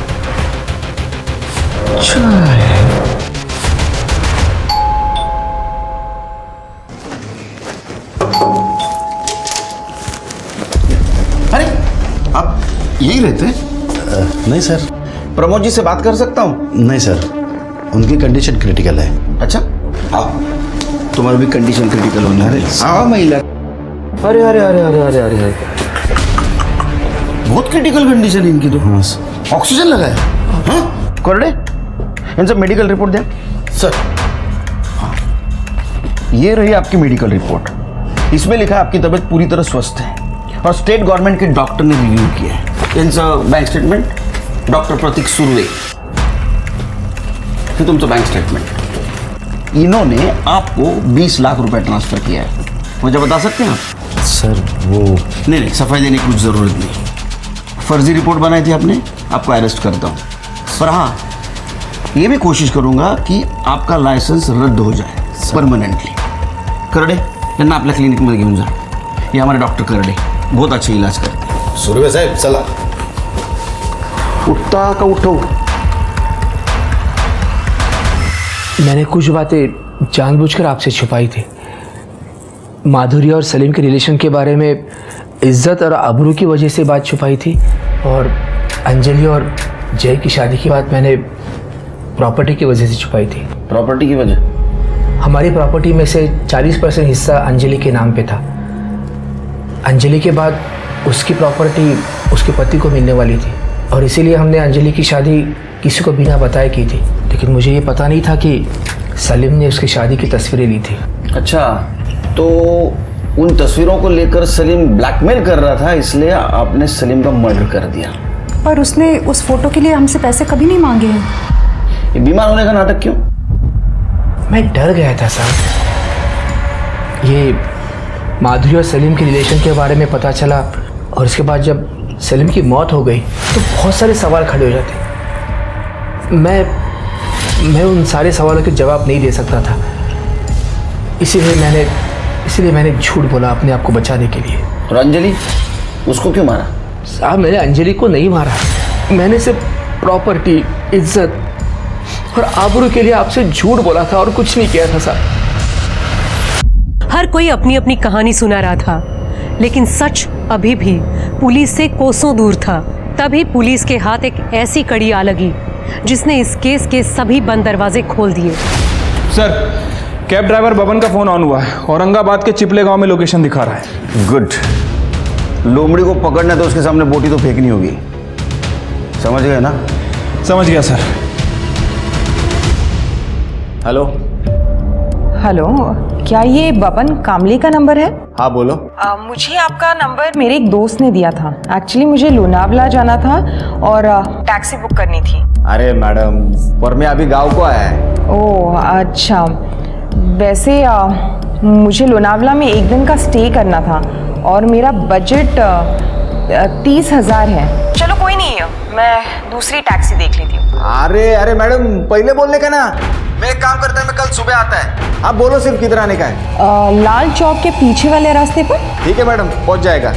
अरे आप यही रहते हैं? नहीं सर। प्रमोद जी से बात कर सकता हूँ? नहीं सर, उनकी कंडीशन क्रिटिकल है। अच्छा, आओ, तुम्हारी भी कंडीशन क्रिटिकल होनी है। आओ महिला। अरे अरे अरे अरे अरे अरे अरे, बहुत क्रिटिकल कंडीशन इनकी तो। हाँ, ऑक्सीजन लगा है। हाँ, कोरडे, इनसे मेडिकल रिपोर्ट दे सर। हाँ, ये रही आपकी मेडिकल रिपोर्ट। इसमें लिखा है आपकी तबीयत पूरी तरह स्वस्थ है और स्टेट गवर्नमेंट के डॉक्टर ने रिव्यू किया है। इनका बैंक स्टेटमेंट, डॉक्टर प्रतीक सुर्वे, फिर तुमचा बैंक स्टेटमेंट। इन्होंने आपको 20 लाख रुपए ट्रांसफर किया है। मुझे बता सकते हैं आप? सर वो नहीं, सफाई देने की कुछ ज़रूरत नहीं। फर्जी रिपोर्ट बनाई थी आपने, आपको अरेस्ट करता हूँ। पर हाँ, ये भी कोशिश करूँगा कि आपका लाइसेंस रद्द हो जाए परमानेंटली। करडे, यांना आपल्या क्लिनिकमध्ये घेऊन जा। ये हमारे डॉक्टर करडे बहुत अच्छे इलाज करते हैं। सुर्वे साहब चला। उठता का उठो। मैंने कुछ बातें जानबूझकर आपसे छुपाई थी। माधुरी और सलीम के रिलेशन के बारे में इज्जत और आबरू की वजह से बात छुपाई थी, और अंजलि और जय की शादी की बात मैंने प्रॉपर्टी की वजह से छुपाई थी। प्रॉपर्टी की वजह? हमारी प्रॉपर्टी में से 40% हिस्सा अंजलि के नाम पे था। अंजलि के बाद उसकी प्रॉपर्टी उसके पति को मिलने वाली थी, और इसीलिए हमने अंजलि की शादी किसी को बिना बताए की थी। लेकिन मुझे ये पता नहीं था कि सलीम ने उसकी शादी की तस्वीरें ली थी। अच्छा, तो उन तस्वीरों को लेकर सलीम ब्लैकमेल कर रहा था, इसलिए आपने सलीम का मर्डर कर दिया। पर उसने उस फोटो के लिए हमसे पैसे कभी नहीं मांगे हैं। ये बीमार होने का नाटक क्यों? मैं डर गया था साहब। ये माधुरी और सलीम के रिलेशन के बारे में पता चला, और इसके बाद जब सलीम की मौत हो गई तो बहुत सारे सवाल खड़े हो जाते। मैं उन सारे सवालों के जवाब नहीं दे सकता था। इसीलिए मैंने झूठ बोला अपने आप को बचाने के लिए। और अंजलि, उसको क्यों मारा? साहब, मैंने अंजलि को नहीं मारा। मैंने सिर्फ प्रॉपर्टी, इज्जत और आबरू के लिए आपसे झूठ बोला था और कुछ नहीं किया था साहब। हर कोई अपनी अपनी कहानी सुना रहा था, लेकिन सच अभी भी पुलिस से कोसों दूर था। तभी पुलिस के हाथ एक ऐसी कड़ी आ लगी जिसने इस केस के सभी बंद दरवाजे खोल दिए। सर, कैब ड्राइवर बबन का फोन ऑन हुआ है। औरंगाबाद के चिपले गांव में लोकेशन दिखा रहा है। गुड। लोमड़ी को पकड़ना तो उसके सामने बोटी तो फेंकनी होगी। समझ गए ना? समझ गया सर। हेलो हेलो, क्या ये बबन कामली का नंबर है? हाँ बोलो। मुझे आपका नंबर मेरे एक दोस्त ने दिया था। एक्चुअली मुझे लोनावला जाना था और टैक्सी बुक करनी थी। अरे मैडम, पर मैं अभी गांव को आया है। ओह अच्छा, वैसे मुझे लोनावला में एक दिन का स्टे करना था और मेरा बजट 30,000 है। चलो कोई नहीं, मैं दूसरी टैक्सी देख लेती हूँ। अरे मैडम, पहले बोलने का ना। मैं एक काम करता है, मैं कल सुबह आता है। आप बोलो सिर्फ किधर आने का है। लाल चौक के पीछे वाले रास्ते पर। ठीक है मैडम, पहुंच जाएगा।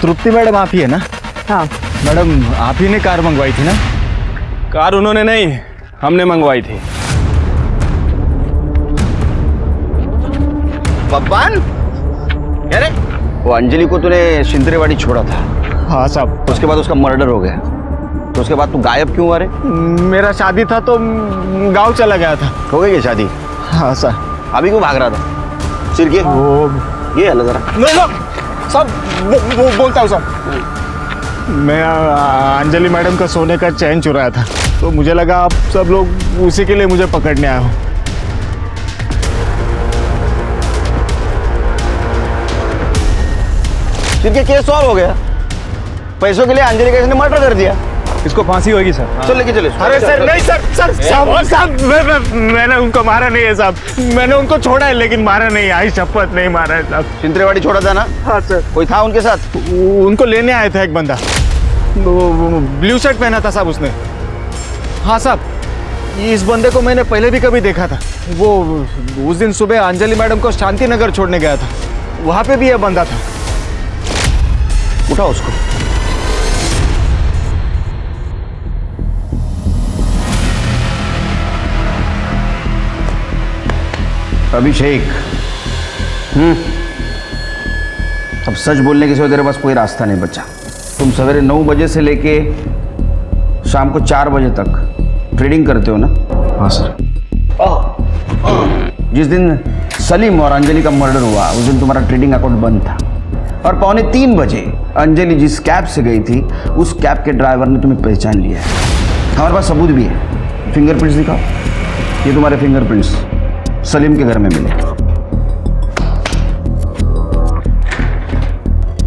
तृप्ति मैडम आप ही है ना? हाँ मैडम, आप ही ने कार मंगवाई थी ना? कार उन्होंने नहीं, हमने मंगवाई थी। बब्बान, अरे वो अंजलि को तूने शिंदरेवाड़ी छोड़ा था। हाँ साहब। उसके बाद उसका मर्डर हो गया, तो उसके बाद तू गायब क्यों हुआ रे? मेरा शादी था तो गांव चला गया था। हो गई है शादी? हाँ सर। अभी क्यों भाग रहा था? सिर के ये हल जरा। सब बोलता हूँ साहब। मैं अंजलि मैडम का सोने का चैन चुराया था, तो मुझे लगा आप सब लोग उसी के लिए मुझे पकड़ने आए हो। फिर क्या केस सॉल्व हो गया? पैसों के लिए अंजलि का इसने मर्डर कर दिया। इसको फांसी होगी सर। चल लेके चले। अरे सर नहीं सर, साहब मैंने उनको मारा नहीं है साहब, मैंने उनको छोड़ा है लेकिन मारा नहीं है, आई शपथ नहीं मारा है साहब। चिंतरेवाड़ी छोड़ा था ना? हाँ सर। कोई था उनके साथ? उनको लेने आया था एक बंदा, ब्लू शर्ट पहना था साहब उसने। हाँ साहब, इस बंदे को मैंने पहले भी कभी देखा था। वो उस दिन सुबह अंजलि मैडम को शांति नगर छोड़ने गया था, वहां पे भी यह बंदा था। उठाओ उसको। अभिषेक, अब सच बोलने के सिवा तेरे पास कोई रास्ता नहीं बचा। तुम सवेरे 9 बजे से लेके शाम को 4 बजे तक ट्रेडिंग करते हो ना? हाँ सर। जिस दिन सलीम और अंजलि का मर्डर हुआ उस दिन तुम्हारा ट्रेडिंग अकाउंट बंद था, और 2:45 बजे अंजलि जिस कैब से गई थी उस कैब के ड्राइवर ने तुम्हें पहचान लिया है। हमारे पास सबूत भी है, फिंगरप्रिंट्स दिखाओ। ये तुम्हारे फिंगरप्रिंट्स सलीम के घर में मिले।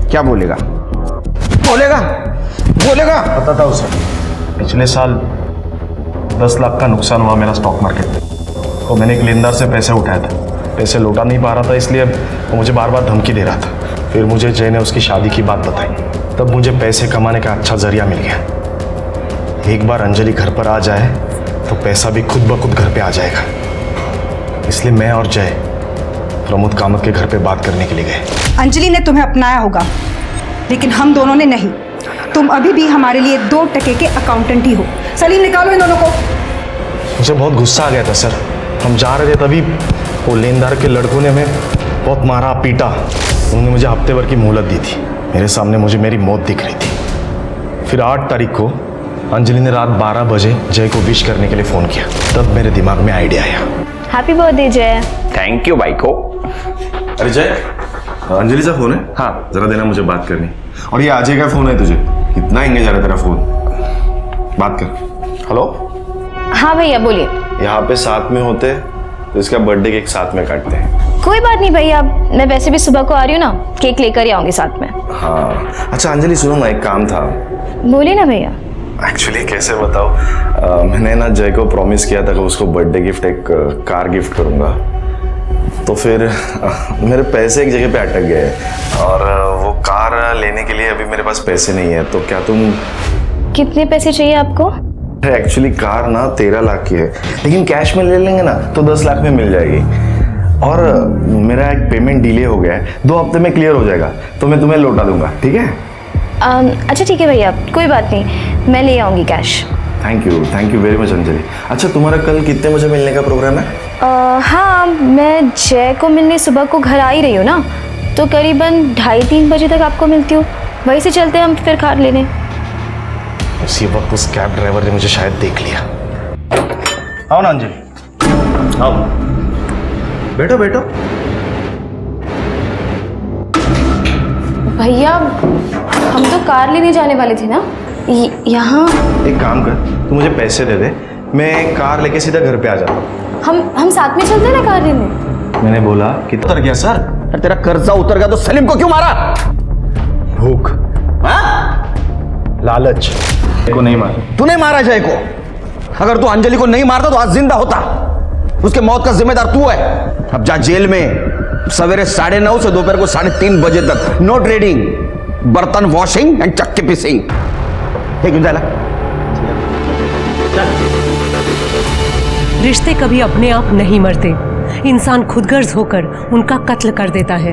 क्या बोलेगा? बोलेगा? बताता हूँ सर, पिछले साल 10 लाख का नुकसान हुआ मेरा स्टॉक मार्केट में, तो मैंने एक लेनदार से पैसे उठाए थे। पैसे लौटा नहीं पा रहा था, इसलिए वो मुझे बार बार धमकी दे रहा था। फिर मुझे जय ने उसकी शादी की बात बताई, तब मुझे पैसे कमाने का अच्छा जरिया मिल गया। एक बार अंजलि घर पर आ जाए तो पैसा भी खुद ब खुद घर पे आ जाएगा। इसलिए मैं और जय प्रमोद कामत के घर पे बात करने के लिए गए। अंजलि ने तुम्हें अपनाया होगा, लेकिन हम दोनों ने नहीं। तुम अभी भी हमारे लिए 2 टके के अकाउंटेंट ही हो। सलीम, निकालो इन दोनों को। मुझे बहुत गुस्सा आ गया था सर। हम जा रहे थे तभी वो लेनदार के लड़कों ने हमें बहुत मारा पीटा। उन्होंने मुझे हफ्ते भर की मोहलत दी थी। मेरे सामने मुझे मेरी मौत दिख रही थी। फिर 8 तारीख को अंजलि ने रात 12 बजे जय को विश करने के लिए फ़ोन किया। तब मेरे दिमाग में आइडिया आया। हैप्पी बर्थडे जय। थैंक यू भाई को। अरे जय, अंजलि से फोन है? हाँ। जरा देना, मुझे बात करनी। और ये अजय का फोन है तुझे? कितना एंगेज आ रहा है तेरा फोन? बात कर। हेलो। हाँ भैया बोलिए। यहाँ पे साथ में होते तो इसका बर्थडे केक साथ में काटते हैं। कोई बात नहीं भैया, मैं वैसे भी सुबह को आ रही हूँ ना, केक लेकर ही आऊंगी साथ में। हाँ अच्छा अंजलि सुनो ना, एक काम था। बोलिए ना भैया। एक्चुअली कैसे बताओ, मैंने ना जय को प्रॉमिस किया था कि उसको बर्थडे गिफ्ट एक कार गिफ्ट करूँगा। तो फिर मेरे पैसे एक जगह पे अटक गए, और वो कार लेने के लिए अभी मेरे पास पैसे नहीं है। तो क्या तुम... कितने पैसे चाहिए आपको? एक्चुअली कार ना 13 लाख की है, लेकिन कैश में ले लेंगे ना तो 10 लाख में मिल जाएगी। और मेरा एक पेमेंट डिले हो गया है, 2 हफ्ते में क्लियर हो जाएगा, तो मैं तुम्हें लौटा दूंगा, ठीक है? अच्छा ठीक है भैया, कोई बात नहीं, मैं ले आऊँगी cash. Thank you very much Anjali. अच्छा तुम्हारा कल कितने बजे मिलने का प्रोग्राम है? हाँ, मैं जय को मिलने सुबह को घर आ ही रही हूँ ना, तो करीबन 2:30-3 बजे तक आपको मिलती हूँ। वहीं से चलते हैं हम फिर कार लेने। उसी वक्त उस कैब ड्राइवर ने मुझे शायद देख लिया। आओ ना अंजलि, आओ। बैठो बैठो। भैया हम तो कार लेने जाने वाले थे ना, यहाँ। एक काम कर, तू मुझे पैसे दे दे, मैं कार लेके सीधा घर पे आ जाता हूँ। हम साथ में चलते हैं ना कार लेने। मैंने बोला कि उतर गया सर। तेरा कर्जा उतर गया तो सलीम को क्यों मारा? भूख, लालच को नहीं मारा। तूने मारा जय को। अगर तू अंजलि को नहीं मारता तो आज जिंदा होता। उसके मौत का जिम्मेदार तू है। अब जा जेल में। सवेरे 9:30 से दोपहर को 3:30 बजे तक नो ट्रेडिंग, बर्तन वॉशिंग एंड चक्के पीसिंग। रिश्ते कभी अपने आप नहीं मरते, इंसान खुदगर्ज होकर उनका कत्ल कर देता है।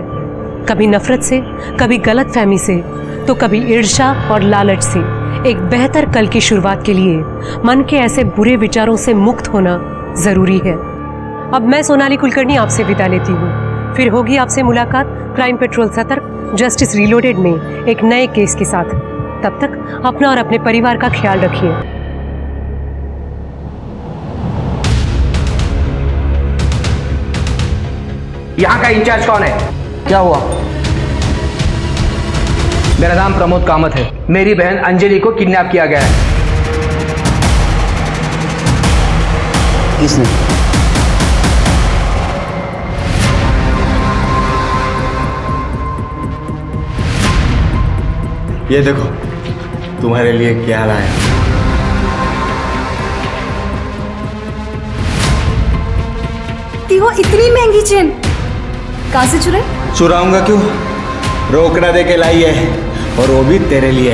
कभी नफरत से, कभी गलतफहमी से, तो कभी ईर्ष्या और लालच से। एक बेहतर कल की शुरुआत के लिए मन के ऐसे बुरे विचारों से मुक्त होना जरूरी है। अब मैं सोनाली कुलकर्णी आपसे विदा लेती हूँ। फिर होगी आपसे मुलाकात क्राइम पेट्रोल सतर्क जस्टिस रीलोडेड में एक नए केस के साथ। तब तक अपना और अपने परिवार का ख्याल रखिए। यहाँ का इंचार्ज कौन है? क्या हुआ? मेरा नाम प्रमोद कामत है। मेरी बहन अंजलि को किडनैप किया गया है। किसने? ये देखो तुम्हारे लिए क्या लाया। वो इतनी महंगी चेन कहाँ से चुराई? चुराऊंगा क्यों, रोकड़ा दे के लाई है, और वो भी तेरे लिए,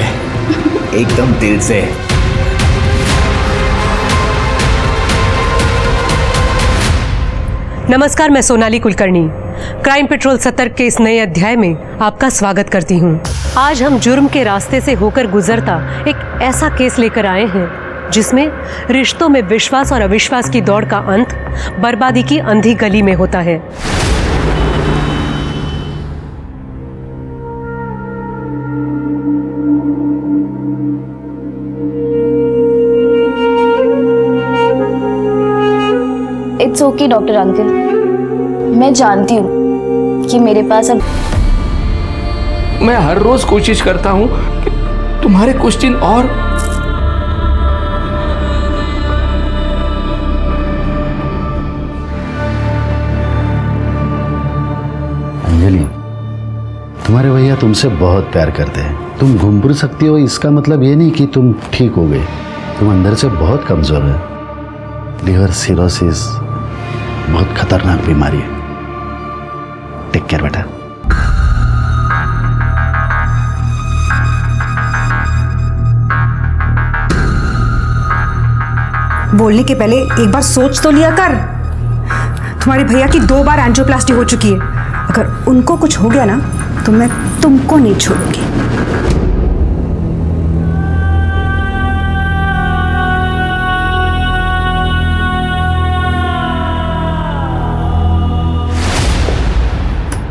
एकदम दिल से। नमस्कार, मैं सोनाली कुलकर्णी क्राइम पेट्रोल 70 के इस नए अध्याय में आपका स्वागत करती हूँ। आज हम जुर्म के रास्ते से होकर गुजरता एक ऐसा केस लेकर आए हैं जिसमें रिश्तों में विश्वास और अविश्वास की दौड़ का अंत बर्बादी की अंधी गली में होता है। इट्स ओके डॉक्टर अंकल, मैं जानती हूँ कि मेरे पास अब मैं हर रोज कोशिश करता हूँ कि तुम्हारे कुछ दिन और अंजलि, तुम्हारे भैया तुमसे बहुत प्यार करते हैं। तुम घूम फिर सकती हो, इसका मतलब ये नहीं कि तुम ठीक हो गए। तुम अंदर से बहुत कमजोर है। लिवर सिरोसिस बहुत खतरनाक बीमारी है। टेक केयर बेटा। बोलने के पहले एक बार सोच तो लिया कर। तुम्हारे भैया की 2 बार एंजियोप्लास्टी हो चुकी है। अगर उनको कुछ हो गया ना तो मैं तुमको नहीं छोड़ूंगी।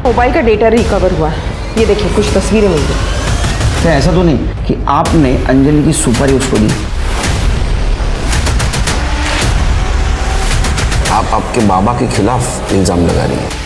मोबाइल का डेटा रिकवर हुआ है। ये देखिए कुछ तस्वीरें मिल गई। तो ऐसा तो नहीं कि आपने अंजलि की सुपारी उसको दी? आप आपके बाबा के खिलाफ इल्जाम लगा रही हैं।